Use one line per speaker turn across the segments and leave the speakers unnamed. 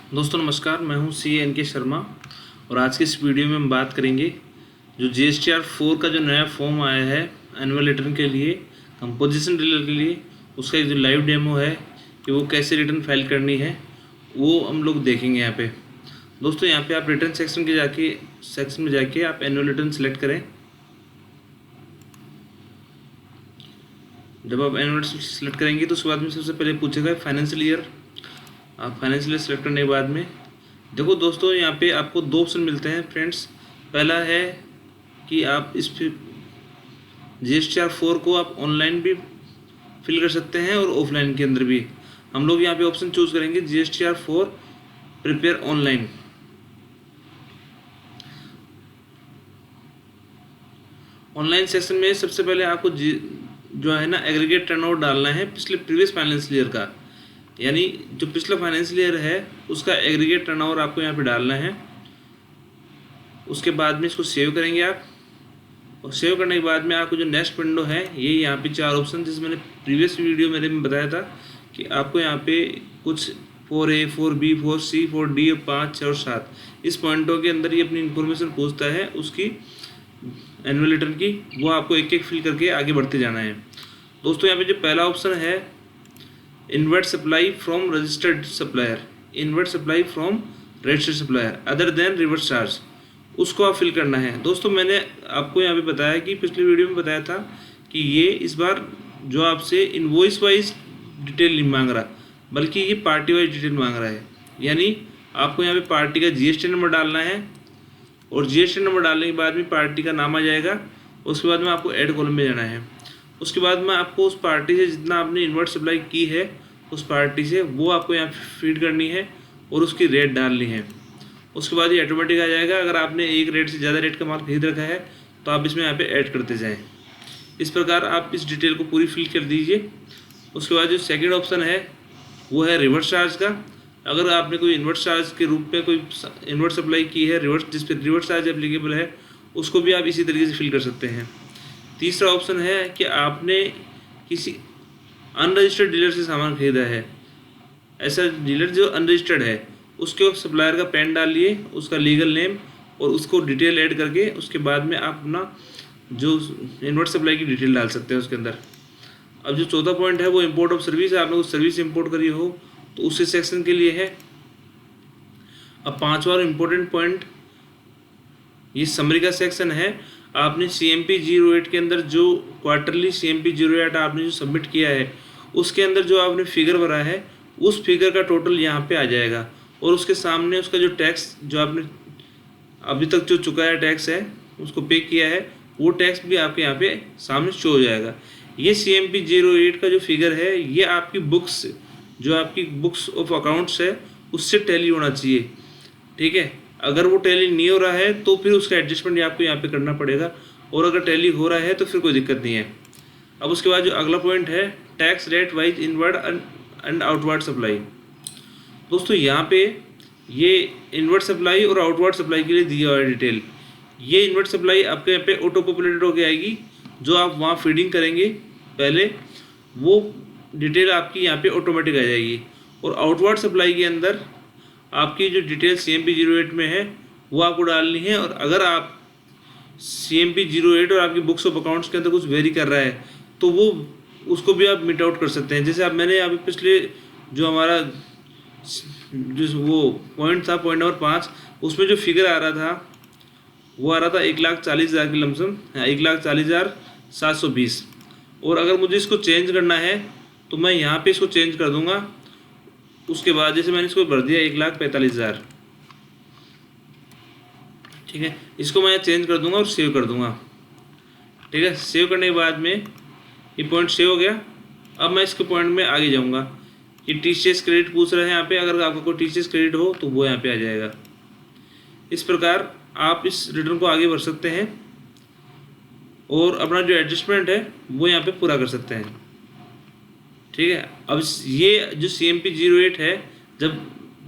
दोस्तों नमस्कार, मैं हूं CNK शर्मा और आज की इस वीडियो में हम बात करेंगे जो GSTR 4 का जो नया फॉर्म आया है एनुअल रिटर्न के लिए, कंपोजिशन डीलर के लिए, उसका एक जो लाइव डेमो है कि वो कैसे रिटर्न फाइल करनी है वो हम लोग देखेंगे यहाँ पे। दोस्तों यहाँ पे आप रिटर्न सेक्शन में जाके आप एनुअल रिटर्न सेलेक्ट करें। जब आप एनुअल सेलेक्ट करेंगे तो उसके बाद में सबसे पहले पूछेगा फाइनेंशियल ईयर। आप फाइनेंशियल ईयर सेलेक्ट करने के बाद में देखो दोस्तों यहाँ पे आपको दो ऑप्शन मिलते हैं फ्रेंड्स। पहला है कि आप इस GSTR 4 को आप ऑनलाइन भी फिल कर सकते हैं और ऑफलाइन के अंदर भी। हम लोग यहाँ पे ऑप्शन चूज करेंगे GSTR 4 prepare online. Online section में सबसे पहले आपको जो है ना एग्रीगेट टर्नओवर डालना है प्रीवियस फाइनेंशियल ईयर का, यानी जो पिछला फाइनेंशियल ईयर है उसका एग्रीगेट टर्नओवर आपको यहाँ पे डालना है। उसके बाद में इसको सेव करेंगे आप, और सेव करने के बाद में आपको जो नेक्स्ट विंडो है ये यहाँ पे चार ऑप्शन, जैसे मैंने प्रीवियस वीडियो में बताया था कि आपको यहाँ पे कुछ 4A 4B 4C 4D 5 6 और 7 इस पॉइंटों के अंदर ये अपनी इंफॉर्मेशन पूछता है उसकी एनुअल रिटर्न की, वो आपको एक एक फिल करके आगे बढ़ते जाना है। दोस्तों यहाँ पे जो पहला ऑप्शन है inward supply from registered supplier, inward supply from registered supplier other than reverse charge, उसको आप फिल करना है। दोस्तों मैंने आपको यहाँ पे बताया कि पिछली वीडियो में बताया था कि ये इस बार जो आपसे इनवॉइस वाइज डिटेल नहीं मांग रहा बल्कि ये पार्टी वाइज डिटेल मांग रहा है, यानी आपको यहाँ पे पार्टी का GST नंबर डालना है और GST नंबर डालने के बाद में पार्टी का नाम आ जाएगा। उसके बाद में आपको ऐड कॉलम में जाना है। उसके बाद में आपको उस पार्टी से जितना आपने इन्वर्ट सप्लाई की है उस पार्टी से वो आपको यहाँ फीड करनी है और उसकी रेट डालनी है। उसके बाद ये ऑटोमेटिक आ जाएगा। अगर आपने एक रेट से ज़्यादा रेट का माल खरीद रखा है तो आप इसमें यहाँ पे ऐड करते जाएं। इस प्रकार आप इस डिटेल को पूरी फिल कर दीजिए। उसके बाद जो सेकंड ऑप्शन है वो है रिवर्स चार्ज का। अगर आपने कोई इन्वर्ट चार्ज के रूप में कोई इन्वर्ट सप्लाई की है जिस पर रिवर्स चार्ज एप्लीकेबल है उसको भी आप इसी तरीके से फिल कर सकते हैं। तीसरा ऑप्शन है कि आपने किसी अनरजिस्टर्ड डीलर से सामान खरीदा है, ऐसा डीलर जो अनरजिस्टर्ड है उसके सप्लायर का पैन डालिए, उसका लीगल नेम और उसको डिटेल ऐड करके उसके बाद में आप अपना जो इन्वर्ट सप्लाई की डिटेल डाल सकते हैं उसके अंदर। अब जो चौथा पॉइंट है वो इम्पोर्ट ऑफ सर्विस है, आपने कुछ सर्विस इम्पोर्ट करी हो तो उसी सेक्शन के लिए है। अब पांचवा और इम्पोर्टेंट पॉइंट ये समरी का सेक्शन है। आपने CMP 08 के अंदर जो क्वार्टरली CMP 08 आपने जो सबमिट किया है उसके अंदर जो आपने फिगर भरा है उस फिगर का टोटल यहाँ पे आ जाएगा और उसके सामने उसका जो टैक्स जो आपने अभी तक जो चुका है टैक्स है उसको पे किया है वो टैक्स भी आपके यहाँ पे सामने शो हो जाएगा। ये CMP 08 का जो फिगर है ये आपकी बुक्स जो आपकी बुक्स ऑफ अकाउंट्स है उससे टैली होना चाहिए, ठीक है। अगर वो टैली नहीं हो रहा है तो फिर उसका एडजस्टमेंट आपको यहाँ पे करना पड़ेगा, और अगर टैली हो रहा है तो फिर कोई दिक्कत नहीं है। अब उसके बाद जो अगला पॉइंट है tax rate wise inward and outward supply. दोस्तों यहाँ पे ये इनवर्ड सप्लाई और आउटवर्ड सप्लाई के लिए दिया हुआ है डिटेल। ये इनवर्ड सप्लाई आपके यहाँ पे ऑटो पॉपुलेटेड होके आएगी, जो आप वहाँ फीडिंग करेंगे पहले वो डिटेल आपकी यहाँ पे ऑटोमेटिक आ जाएगी। और आउटवर्ड सप्लाई के अंदर आपकी जो डिटेल CMP 08 में है वो आपको डालनी है, और अगर आप CMP 08 और आपकी बुक्स ऑफ अकाउंट्स के अंदर कुछ वेरी कर रहा है तो वो उसको भी आप मिट आउट कर सकते हैं। जैसे आप मैंने अभी पिछले जो हमारा जो वो पॉइंट था पॉइंट नंबर 5 उसमें जो फिगर आ रहा था वो आ रहा था 1,40,000 की लमसम, 1,40,720। और अगर मुझे इसको चेंज करना है तो मैं यहाँ पे इसको चेंज कर दूंगा। उसके बाद जैसे मैंने इसको भर दिया 1,45,000, ठीक है, इसको मैं चेंज कर दूंगा और सेव कर दूंगा, ठीक है। सेव करने के बाद में ये पॉइंट सेव हो गया। अब मैं इसके पॉइंट में आगे जाऊंगा। ये TCS क्रेडिट पूछ रहे हैं यहाँ पे, अगर आपका कोई TCS क्रेडिट हो तो वो यहाँ पे आ जाएगा। इस प्रकार आप इस रिटर्न को आगे बढ़ सकते हैं और अपना जो एडजस्टमेंट है वो यहाँ पे पूरा कर सकते हैं, ठीक है। अब ये जो CMP 08 है, जब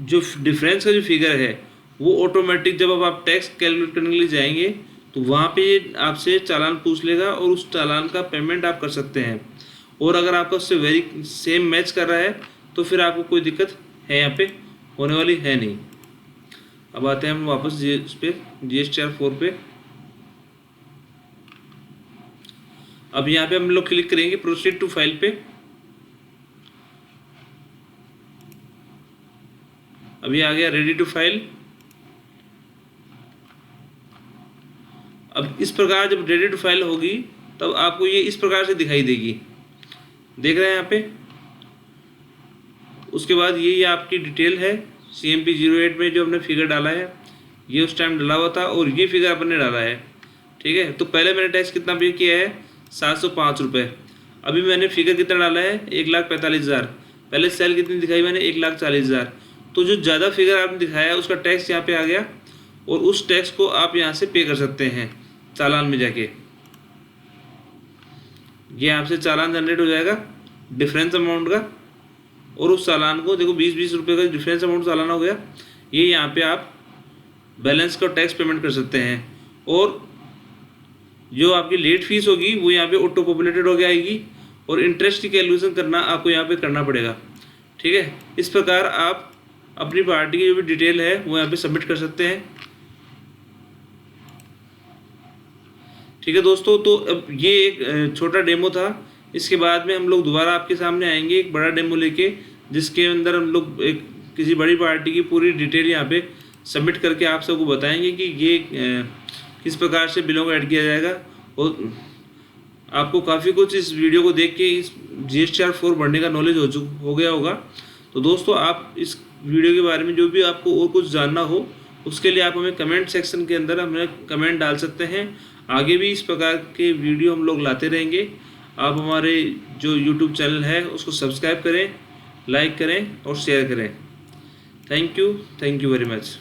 जो डिफरेंस का जो फिगर है वो ऑटोमेटिक जब अब आप टैक्स कैलकुलेट करने के लिए जाएंगे तो वहाँ पे आपसे चालान पूछ लेगा और उस चालान का पेमेंट आप कर सकते हैं। और अगर आपका उससे वेरी सेम मैच कर रहा है तो फिर आपको कोई दिक्कत है यहाँ पे होने वाली है नहीं। अब आते हैं हम वापस इस पे GSTR 4 पे। अब यहाँ पे हम लोग क्लिक करेंगे प्रोसीड टू फाइल पे। अभी आ गया रेडी टू फाइल। अब इस प्रकार जब रेडी टू फाइल होगी तब आपको ये इस प्रकार से दिखाई देगी, देख रहे हैं यहाँ पे। उसके बाद ये आपकी डिटेल है, CMP 08 में जो हमने फिगर डाला है ये उस टाइम डाला हुआ था और ये फिगर अपन ने डाला है, ठीक है। तो पहले मैंने टैक्स कितना पे किया है 705 रुपये। अभी मैंने फिगर कितना डाला है 1,45,000। पहले सेल कितनी दिखाई मैंने 1,40,000। तो जो ज़्यादा फिगर आपने दिखाया है उसका टैक्स यहाँ पे आ गया और उस टैक्स को आप यहाँ से पे कर सकते हैं चालान में जाके। ये आपसे चालान जनरेट हो जाएगा डिफरेंस अमाउंट का, और उस चालान को देखो 20-20 रुपये का डिफरेंस अमाउंट चालान हो गया। ये यहाँ पे आप बैलेंस का टैक्स पेमेंट कर सकते हैं, और जो आपकी लेट फीस होगी वो यहाँ पे ऑटो पॉपुलेटेड हो गया आएगी, और इंटरेस्ट की कैलकुलेशन करना आपको यहाँ पे करना पड़ेगा, ठीक है। इस प्रकार आप अपनी पार्टी की जो भी डिटेल है वो यहाँ पे सबमिट कर सकते हैं, ठीक है दोस्तों। तो अब ये एक छोटा डेमो था। इसके बाद में हम लोग दोबारा आपके सामने आएंगे एक बड़ा डेमो लेके, जिसके अंदर हम लोग एक किसी बड़ी पार्टी की पूरी डिटेल यहाँ पे सबमिट करके आप सबको बताएंगे कि ये किस प्रकार से बिलों को ऐड किया जाएगा। और आपको काफ़ी कुछ इस वीडियो को देख के इस GSTR 4 भरने का नॉलेज हो गया होगा। तो दोस्तों आप इस वीडियो के बारे में जो भी आपको और कुछ जानना हो उसके लिए आप हमें कमेंट सेक्शन के अंदर हमें कमेंट डाल सकते हैं। आगे भी इस प्रकार के वीडियो हम लोग लाते रहेंगे। आप हमारे जो YouTube चैनल है उसको सब्सक्राइब करें, लाइक करें और शेयर करें। Thank you very much.